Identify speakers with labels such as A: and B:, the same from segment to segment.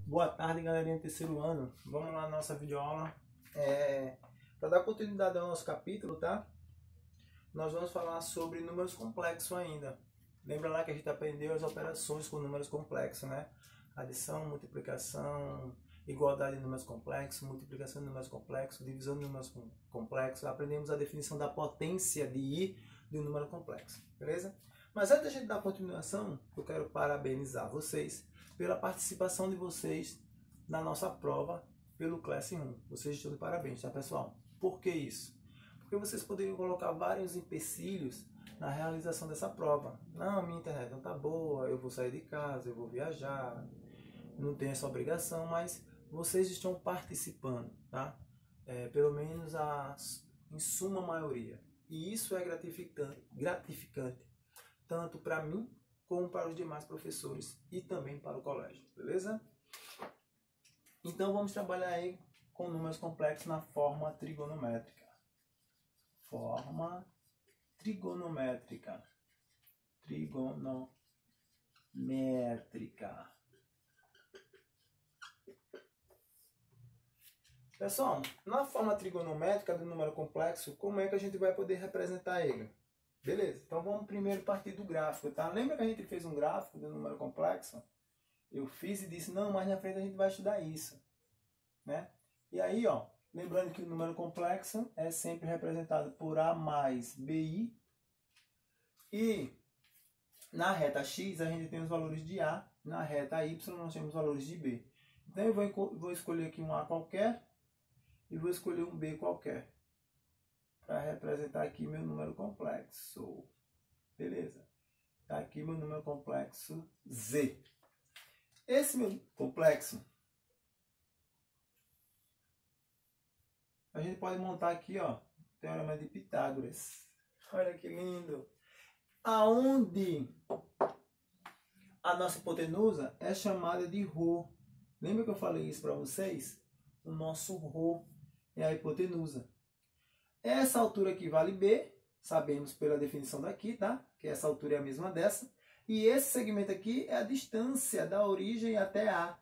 A: Boa tarde, galerinha do terceiro ano. Vamos lá na nossa videoaula. Para dar continuidade ao nosso capítulo, tá? Nós vamos falar sobre números complexos ainda. Lembra lá que a gente aprendeu as operações com números complexos, né? Adição, multiplicação, igualdade de números complexos, multiplicação de números complexos, divisão de números complexos. Aprendemos a definição da potência de I de um número complexo, beleza? Mas antes da gente dar continuação, eu quero parabenizar vocês pela participação de vocês na nossa prova pelo Class 1. Vocês estão de parabéns, tá, pessoal? Por que isso? Porque vocês poderiam colocar vários empecilhos na realização dessa prova. Não, minha internet não tá boa, eu vou sair de casa, eu vou viajar, não tenho essa obrigação, mas vocês estão participando, tá? Pelo menos em suma maioria. E isso é gratificante tanto para mim como para os demais professores e também para o colégio, beleza? Então vamos trabalhar aí com números complexos na forma trigonométrica. Forma trigonométrica. Trigonométrica. Pessoal, na forma trigonométrica do número complexo, como é que a gente vai poder representar ele? Beleza, então vamos primeiro partir do gráfico, tá? Lembra que a gente fez um gráfico do número complexo? Eu fiz e disse, não, mais na frente a gente vai estudar isso, né? E aí, ó, lembrando que o número complexo é sempre representado por A mais BI. E na reta X a gente tem os valores de A, na reta Y nós temos os valores de B. Então eu vou escolher aqui um A qualquer e vou escolher um B qualquer para representar aqui meu número complexo. Beleza? Tá aqui meu número complexo Z. Esse meu complexo, a gente pode montar aqui, ó, Teorema de Pitágoras. Olha que lindo! Aonde a nossa hipotenusa é chamada de ρ. Lembra que eu falei isso para vocês? O nosso ρ é a hipotenusa. Essa altura aqui vale B, sabemos pela definição daqui, tá? Que essa altura é a mesma dessa. E esse segmento aqui é a distância da origem até A.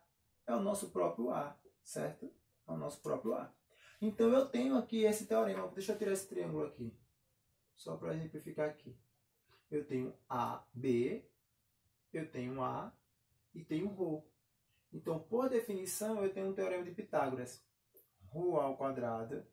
A: É o nosso próprio A, certo? É o nosso próprio A. Então eu tenho aqui esse teorema. Deixa eu tirar esse triângulo aqui, só para exemplificar aqui. Eu tenho AB, eu tenho A e tenho ρ. Então, por definição, eu tenho um teorema de Pitágoras. ρ ao quadrado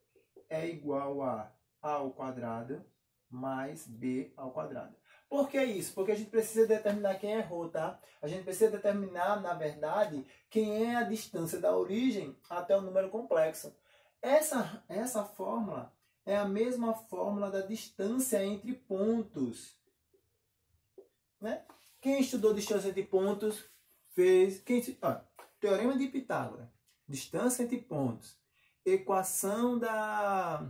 A: é igual a ao quadrado mais b ao quadrado. Por que isso? Porque a gente precisa determinar quem é ρ, tá? A gente precisa determinar, na verdade, quem é a distância da origem até o número complexo. Essa fórmula é a mesma fórmula da distância entre pontos, né? Quem estudou distância entre pontos fez... Teorema de Pitágoras, distância entre pontos, equação da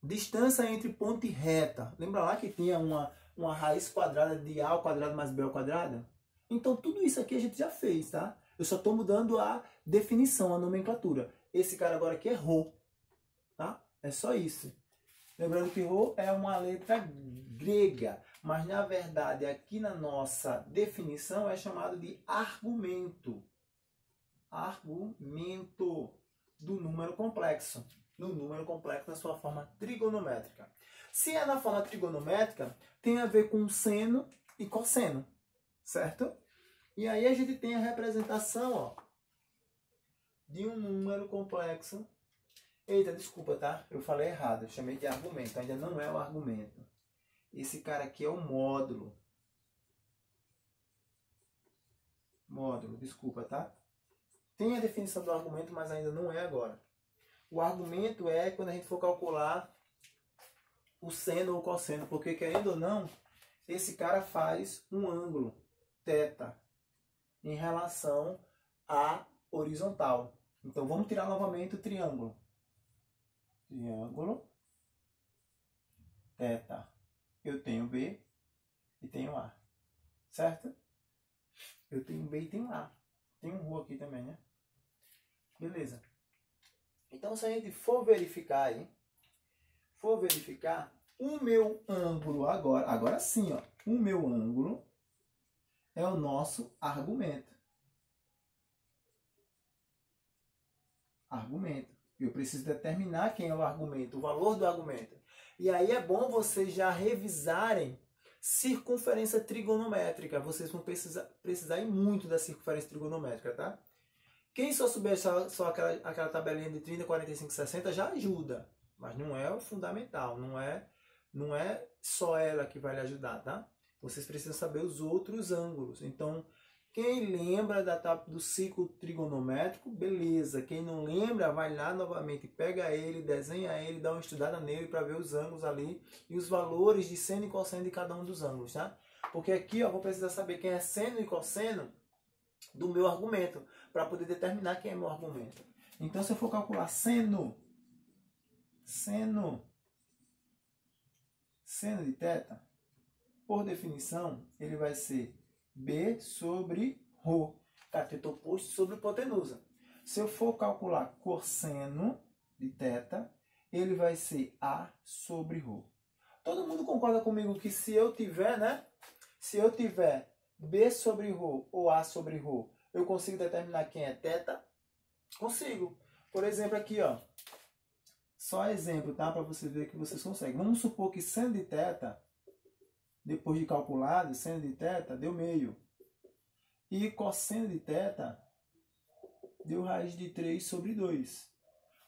A: distância entre ponto e reta. Lembra lá que tinha uma raiz quadrada de A ao quadrado mais B ao quadrado? Então tudo isso aqui a gente já fez, tá? Eu só estou mudando a definição, a nomenclatura. Esse cara agora aqui é ρ, tá? É só isso. Lembrando que ρ é uma letra grega, mas na verdade aqui na nossa definição é chamado de argumento. Argumento do número complexo. No número complexo na sua forma trigonométrica. Se é na forma trigonométrica, tem a ver com seno e cosseno, certo? E aí a gente tem a representação, ó, de um número complexo. Eita, desculpa, tá? Eu falei errado, eu chamei de argumento, ainda não é o argumento. Esse cara aqui é o módulo. Módulo, desculpa, tá? Tem a definição do argumento, mas ainda não é agora. O argumento é quando a gente for calcular o seno ou o cosseno, porque querendo ou não, esse cara faz um ângulo, θ, em relação à horizontal. Então vamos tirar novamente o triângulo. Triângulo, θ. Eu tenho B e tenho A, certo? Eu tenho B e tenho A. Tem um ρ aqui também, né? Beleza. Então, se a gente for verificar aí, o meu ângulo agora sim, ó, o meu ângulo é o nosso argumento. argumento. Eu preciso determinar quem é o argumento, o valor do argumento. E aí é bom vocês já revisarem circunferência trigonométrica. Vocês vão precisar ir muito da circunferência trigonométrica, tá? Quem só souber só aquela tabelinha de 30, 45, 60 já ajuda. Mas não é o fundamental, não é só ela que vai lhe ajudar, tá? Vocês precisam saber os outros ângulos. Então, quem lembra do ciclo trigonométrico, beleza. Quem não lembra, vai lá novamente, pega ele, desenha ele, dá uma estudada nele para ver os ângulos ali e os valores de seno e cosseno de cada um dos ângulos, tá? Porque aqui, ó, vou precisar saber quem é seno e cosseno do meu argumento, para poder determinar quem é meu argumento. Então, se eu for calcular seno de θ, por definição, ele vai ser B sobre ρ, cateto oposto sobre hipotenusa. Se eu for calcular cosseno de θ, ele vai ser A sobre ρ. Todo mundo concorda comigo que se eu tiver, B sobre ρ ou A sobre ρ, eu consigo determinar quem é θ? Consigo. Por exemplo, aqui, ó. Só exemplo, tá? Para vocês verem que vocês conseguem. Vamos supor que seno de θ, depois de calculado, seno de θ deu meio. E cosseno de θ deu raiz de 3 sobre 2.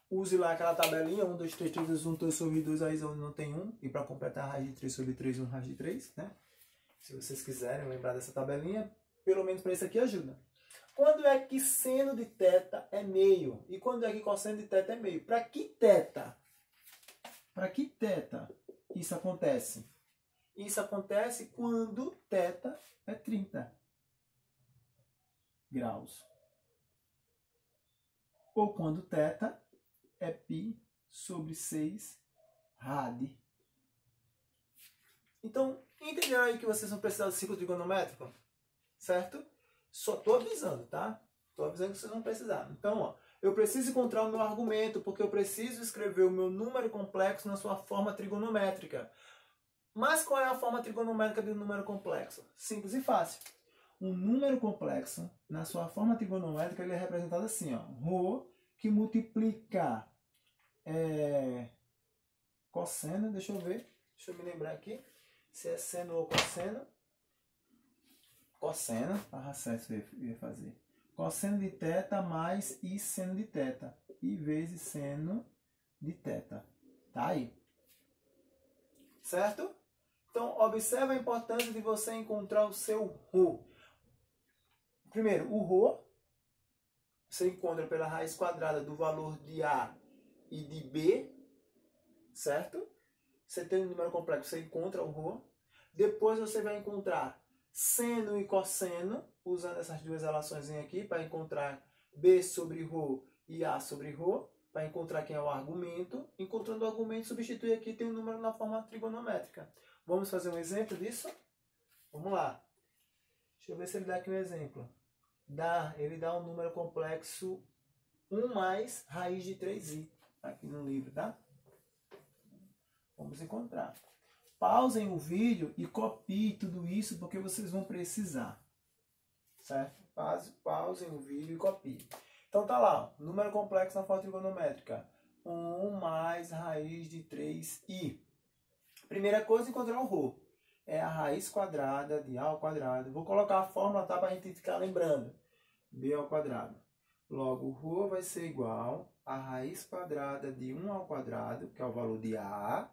A: Use lá aquela tabelinha, 1, 2, 3, 3, 2, 1, 2 sobre 2, aí onde não tem 1. E para completar a raiz de 3 sobre 3, 1 raiz de 3, né? Se vocês quiserem lembrar dessa tabelinha, pelo menos para isso aqui ajuda. Quando é que seno de θ é meio? E quando é que cosseno de θ é meio? Para que θ? Para que θ isso acontece? Isso acontece quando θ é 30 graus. Ou quando θ é π sobre 6 rad. Então, entenderam aí que vocês vão precisar do ciclo trigonométrico? Certo? Só estou avisando, tá? Estou avisando que vocês vão precisar. Então, ó, eu preciso encontrar o meu argumento, porque eu preciso escrever o meu número complexo na sua forma trigonométrica. Mas qual é a forma trigonométrica de um número complexo? Simples e fácil. Um número complexo, na sua forma trigonométrica, ele é representado assim, ó. Rho, que multiplica cosseno, deixa eu ver, deixa eu me lembrar aqui, se é seno ou cosseno. Cosseno, barra certo eu ia fazer. Cosseno de θ mais I seno de θ. I vezes seno de θ. Tá aí. Certo? Então, observe a importância de você encontrar o seu ρ. Primeiro, o ρ você encontra pela raiz quadrada do valor de A e de B. Certo? Você tem um número complexo, você encontra o ρ. Depois você vai encontrar seno e cosseno, usando essas duas relações aqui, para encontrar B sobre ρ e A sobre ρ, para encontrar quem é o argumento. Encontrando o argumento, substitui aqui, tem um número na forma trigonométrica. Vamos fazer um exemplo disso? Vamos lá. Deixa eu ver se ele dá aqui um exemplo. Ele dá um número complexo 1 mais raiz de 3i, aqui no livro, tá? Vamos encontrar. Pausem o vídeo e copiem tudo isso, porque vocês vão precisar. Certo? Pausem o vídeo e copiem. Então tá lá, ó, número complexo na forma trigonométrica. 1 mais raiz de 3i. Primeira coisa, encontrar o ρ. É a raiz quadrada de A ao quadrado. Vou colocar a fórmula, tá, para a gente ficar lembrando. B ao quadrado. Logo, o ρ vai ser igual a raiz quadrada de 1 ao quadrado, que é o valor de A,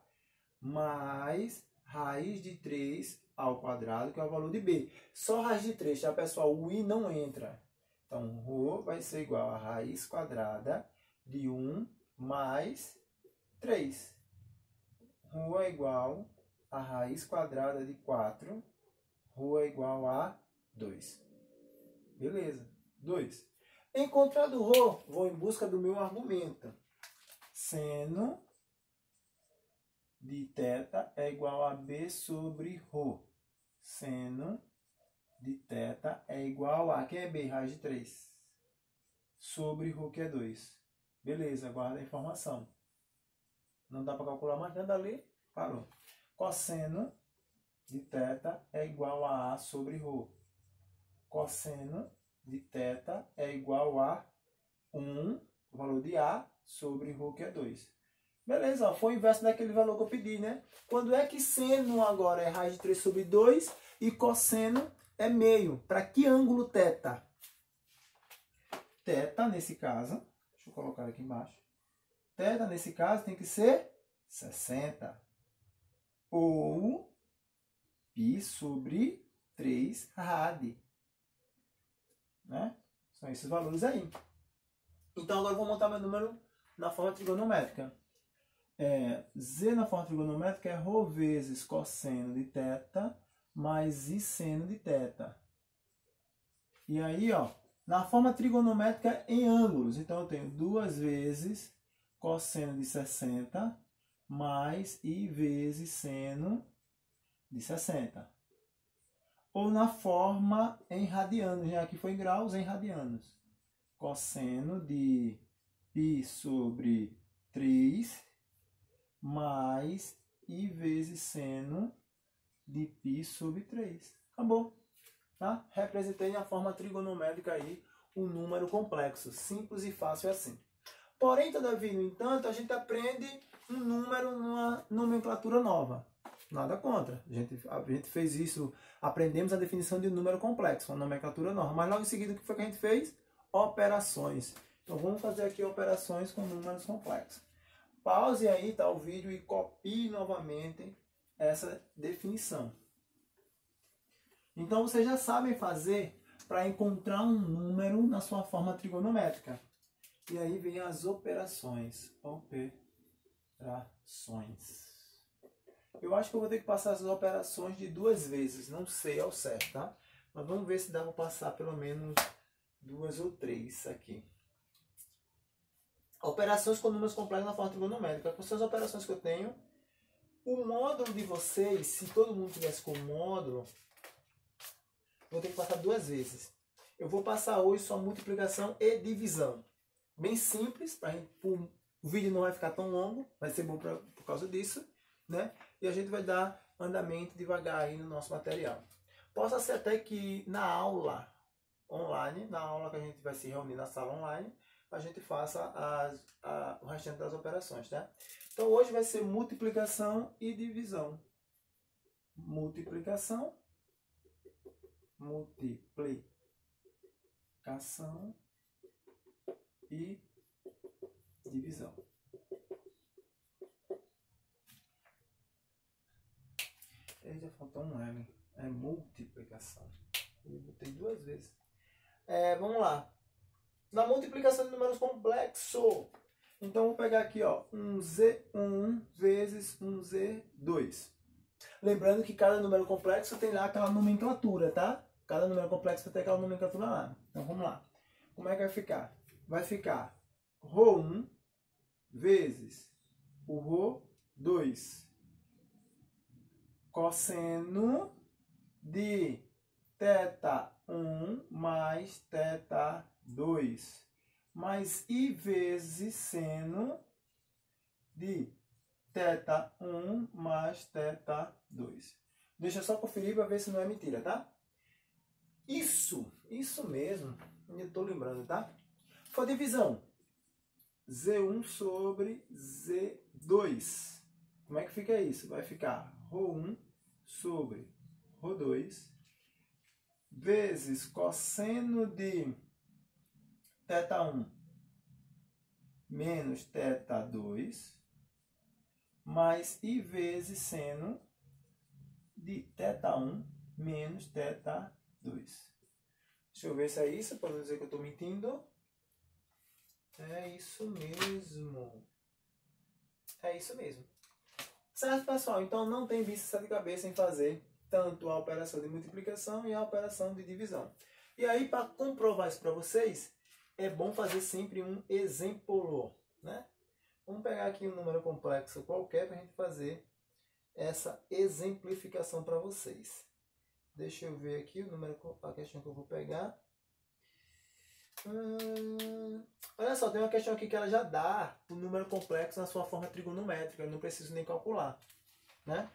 A: mais raiz de 3 ao quadrado, que é o valor de B. Só raiz de 3, tá, pessoal? O I não entra. Então, ρ vai ser igual a raiz quadrada de 1 mais 3. Ρ é igual a raiz quadrada de 4. Ρ é igual a 2. Beleza. 2. Encontrado o ρ, vou em busca do meu argumento. Seno de θ é igual a B sobre ρ. Seno de θ é igual a... Quem é B? Raiz de 3. Sobre ρ, que é 2. Beleza, guarda a informação. Não dá para calcular mais nada ali. Parou. Cosseno de θ é igual a sobre ρ. Cosseno de θ é igual a 1 o valor de A sobre ρ, que é 2. Beleza, ó, foi o inverso daquele valor que eu pedi, né? Quando é que seno agora é raiz de 3 sobre 2 e cosseno é meio? Para que ângulo θ? Θ, nesse caso, deixa eu colocar aqui embaixo. Θ, nesse caso, tem que ser 60. Ou π sobre 3 rad. Né? São esses valores aí. Então, agora eu vou montar meu número na forma trigonométrica. Z na forma trigonométrica é ρ vezes cosseno de θ mais I seno de θ. E aí, ó, na forma trigonométrica em ângulos, então eu tenho 2 vezes cosseno de 60 mais I vezes seno de 60. Ou na forma em radianos, já que foi em graus, em radianos. Cosseno de π sobre 3 mais I vezes seno de π sobre 3. Acabou. Tá? Representei na forma trigonométrica aí um número complexo. Simples e fácil assim. Porém, todavia, no entanto, a gente aprende um número numa nomenclatura nova. Nada contra. A gente fez isso, aprendemos a definição de um número complexo, uma nomenclatura nova. Mas logo em seguida, o que foi que a gente fez? Operações. Então, vamos fazer aqui operações com números complexos. Pause aí, tá, o vídeo e copie novamente essa definição. Então, vocês já sabem fazer para encontrar um número na sua forma trigonométrica. E aí vem as operações. Eu acho que eu vou ter que passar as operações de 2 vezes. Não sei ao certo, tá? Mas vamos ver se dá para passar pelo menos 2 ou 3 aqui. Operações com números complexos na forma trigonométrica. Quais são as operações que eu tenho? O módulo de vocês, se todo mundo tivesse com módulo, eu vou ter que passar 2 vezes. Eu vou passar hoje só multiplicação e divisão. Bem simples, o vídeo não vai ficar tão longo, vai ser bom por causa disso, né? E a gente vai dar andamento devagar aí no nosso material. Possa ser até que na aula online, na aula que a gente vai se reunir na sala online, a gente faça o restante das operações, tá? Então hoje vai ser multiplicação e divisão. Multiplicação e divisão. Aí já faltou um M. É multiplicação. Eu botei 2 vezes. Vamos lá. Na multiplicação de números complexos. Então, vou pegar aqui, ó, um Z1 vezes um Z2. Lembrando que cada número complexo tem lá aquela nomenclatura, tá? Cada número complexo tem aquela nomenclatura lá. Então, vamos lá. Como é que vai ficar? Vai ficar ρ1 vezes o ρ2 cosseno de θ1 mais θ2 mais I vezes seno de θ1 mais θ2. Deixa eu só conferir para ver se não é mentira, tá? Isso mesmo, ainda estou lembrando, tá? For divisão, Z1 sobre Z2. Como é que fica isso? Vai ficar ρ1 sobre ρ2 vezes cosseno de θ1 menos θ2 mais I vezes seno de θ1 menos θ2. Deixa eu ver se é isso, para não dizer que eu estou mentindo. É isso mesmo. É isso mesmo. Certo, pessoal? Então não tem bicho de cabeça em fazer tanto a operação de multiplicação e a operação de divisão. E aí, para comprovar isso para vocês, é bom fazer sempre um exemplo, né? Vamos pegar aqui um número complexo qualquer para a gente fazer essa exemplificação para vocês. Deixa eu ver aqui o número, a questão que eu vou pegar. Olha só, tem uma questão aqui que ela já dá o número complexo na sua forma trigonométrica, eu não preciso nem calcular, né?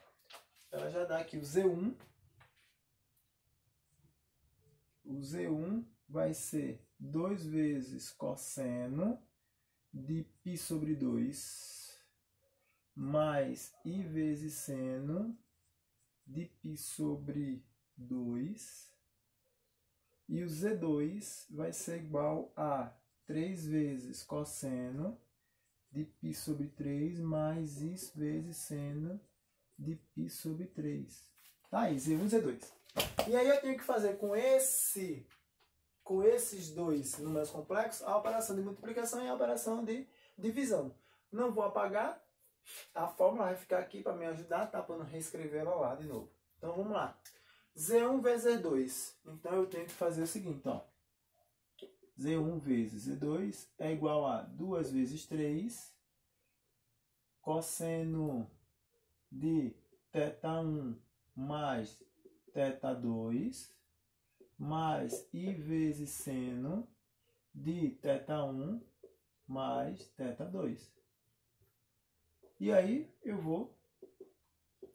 A: Ela já dá aqui o Z1. O Z1 vai ser 2 vezes cosseno de π sobre 2 mais I vezes seno de π sobre 2. E o Z2 vai ser igual a 3 vezes cosseno de π sobre 3 mais I vezes seno de π sobre 3. Tá aí, Z1 e Z2. E aí eu tenho que fazer com esses dois números complexos a operação de multiplicação e a operação de divisão. Não vou apagar, a fórmula vai ficar aqui para me ajudar, tá? Para não reescrever ela lá de novo. Então vamos lá. Z1 vezes Z2. Então eu tenho que fazer o seguinte, ó. Z1 vezes Z2 é igual a 2 vezes 3 cosseno de θ1 mais θ2 mais I vezes seno de θ1 mais θ2. E aí eu vou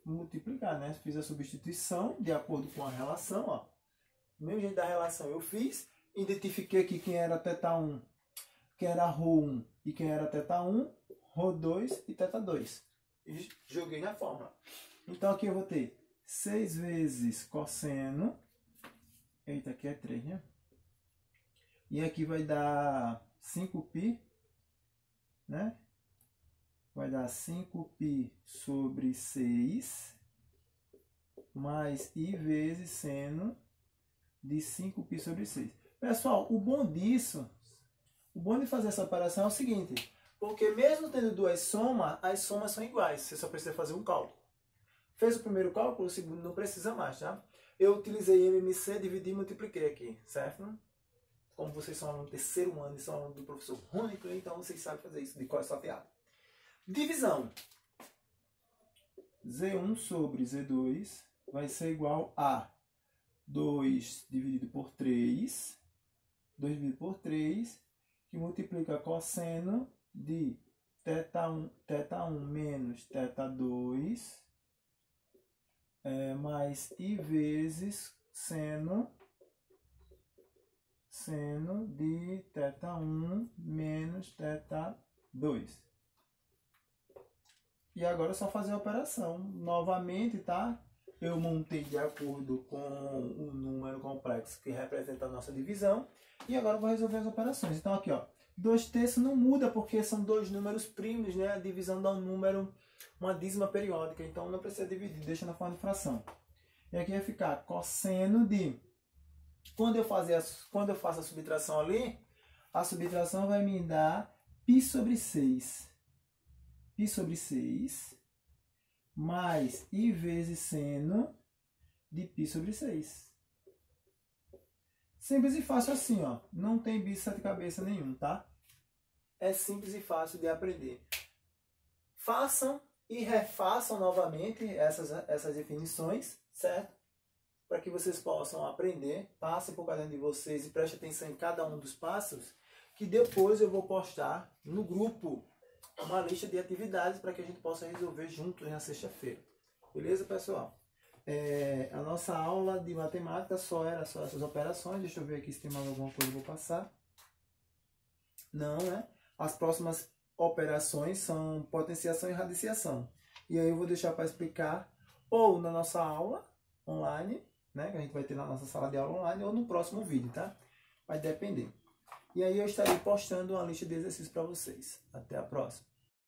A: multiplicar, né? Fiz a substituição de acordo com a relação, ó. Do mesmo jeito da relação eu fiz, identifiquei aqui quem era θ1, quem era ρ1 e quem era θ1, ρ2 e θ2. E joguei na fórmula. Então aqui eu vou ter 6 vezes cosseno. Eita, aqui é 3, né? E aqui vai dar 5π, né? Vai dar 5π sobre 6 mais I vezes seno de 5π sobre 6. Pessoal, o bom de fazer essa operação é o seguinte, porque mesmo tendo duas somas, as somas são iguais, você só precisa fazer um cálculo. Fez o primeiro cálculo, o segundo não precisa mais, tá? Eu utilizei MMC, dividi e multipliquei aqui, certo? Como vocês são alunos do terceiro ano e são alunos do professor Rônico, então vocês sabem fazer isso de cor salteado. Divisão. Z1 sobre Z2 vai ser igual a 2 dividido por 3, 2 dividido por 3, que multiplica cosseno de θ1 menos θ2, mais I vezes seno de θ1 menos θ2. E agora é só fazer a operação. Novamente, tá? Eu montei de acordo com o número complexo que representa a nossa divisão. E agora eu vou resolver as operações. Então aqui, ó, 2/3 não muda porque são dois números primos, né? A divisão dá um número, uma dízima periódica. Então não precisa dividir, deixa na forma de fração. E aqui vai ficar cosseno de... Quando eu faço a subtração ali, a subtração vai me dar π sobre 6. π sobre 6 mais I vezes seno de π sobre 6. Simples e fácil assim, ó. Não tem bicho de sete cabeças nenhum, tá? É simples e fácil de aprender. Façam e refaçam novamente essas definições, certo? Para que vocês possam aprender. Passem por caderno de vocês e prestem atenção em cada um dos passos, que depois eu vou postar no grupo uma lista de atividades para que a gente possa resolver juntos na sexta-feira. Beleza, pessoal? A nossa aula de matemática só era só essas operações. Deixa eu ver aqui se tem mais alguma coisa que eu vou passar. Não, né? As próximas operações são potenciação e radiciação. E aí eu vou deixar para explicar ou na nossa aula online, né? Que a gente vai ter na nossa sala de aula online, ou no próximo vídeo, tá? Vai depender. E aí eu estarei postando uma lista de exercícios para vocês. Até a próxima.